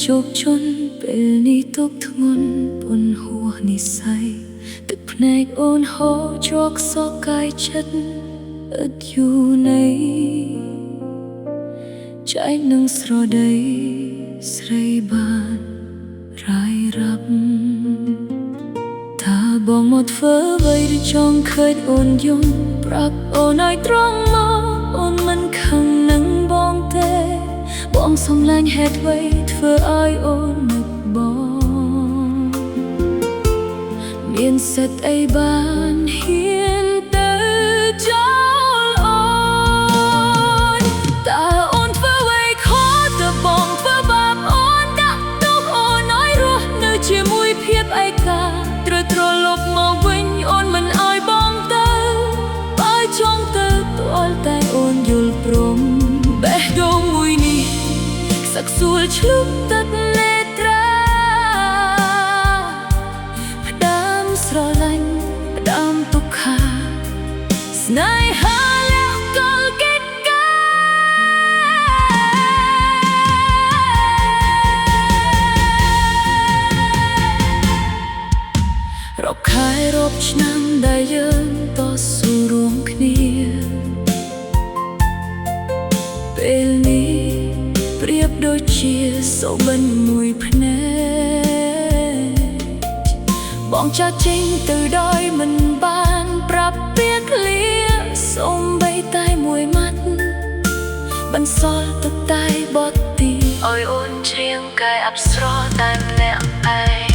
ជោគជន់ពេលនេះទុកធ្ងន់ពន់ហួសនិស័យទឹកភ្នែកអូនហូរជ្រកសក់កាយចិត្តឥតយូរនៃចែកនឹងស្រដីស្រីបានរាយរាប់ថាបងមកធ្វើអ្វីឬចង់ឃើញអូនយំប្រាប់អូនឲ្យត្រង់មកអូនមិនខឹងនឹងបងទេបងសំឡាញ់ហេតុអ្វីធ្វើឲ្យអូននឹកបងមានសិទ្ធអីបានហ៊ានទៅចោលអូនតើអូនធ្វើអ្វីខុសតើបងធ្វើបាបអូនដាក់ទោសអូនឲ្យរស់នៅជាមួយភាពឯកាត្រូវត្រឡប់មកវិញអូនមិនឲ្យបងទៅបើចង់ទៅទាល់តែអូនយល់ព្រមបេះដូងមួយនេះសឹកសួលឆ្លុះទឹកនេត្រាផ្ដើមស្រឡាញ់ផ្ដើមទុក្ខាស្នេហាលះកលកិច្ចការរាប់ខែរាប់ឆ្នាំដែលយើងតស៊ូរួមគ្នាពេលនេះប្រៀបដូចជាសូបិនមួយភ្នែកបងចាត់ចេញទៅដោយមិនបានប្រាប់ពាក្យឃ្លាសូម្បីតែមួយម៉ាត់បន្សល់ទុកតែបទទីឲ្យអូនច្រៀងកាយអប្សរតែម្នាក់ឯង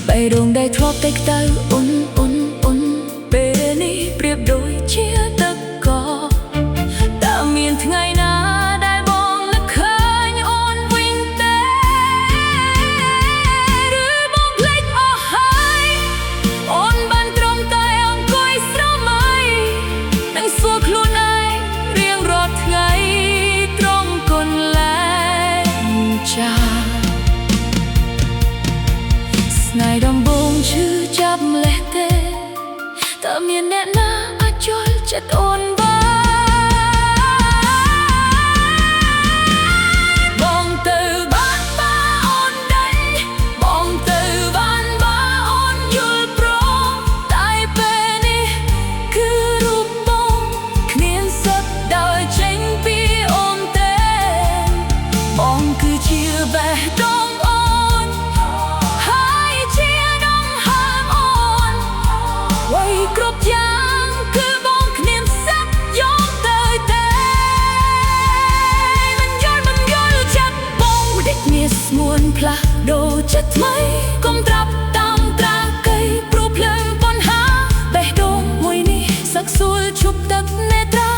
បេះដូងដែលធ្លាប់តែក្តៅអ៊ុនពេលនេះប្រៀបដូចជាទឹកកកតើមានថ្ងៃណាដែលបងនឹកឃើញអូនវិញទេឬបងភ្លេចអស់ហើយអូនបានត្រឹមតែអង្គុយស្រមៃនិងសួរខ្លួនឯងរៀងរាល់ថ្ងៃត្រង់កន្លែងចាស្នេហ៍ដំបូងឈឺចាប់ម្លេះទេតើមានអ្នកណាអាចយល់ចិត្តអូនបានបងទៅបានបាអូនដេញបងទៅបានបាអូនយល់ព្រមតែពេលនេះគឺរូបបងគ្មានសិទ្ធដើរចេញពីអូនទេបងគឺជាបេះដូងអូនហើយជាដងហើមអូនអ្វីគ្រប់យ៉ាងគឺបងគ្មានសិទ្ធយកទៅទេមិនយល់ចិត្តបងដេកមានស្មួនផ្លាស់ដូរចិត្តថ្មីកុំត្រាប់តាមត្រាកៃព្រោះភ្លើងបញ្ហាបេះដូងមួយនេះសឹកសួលឈប់ទឹកនេត្រា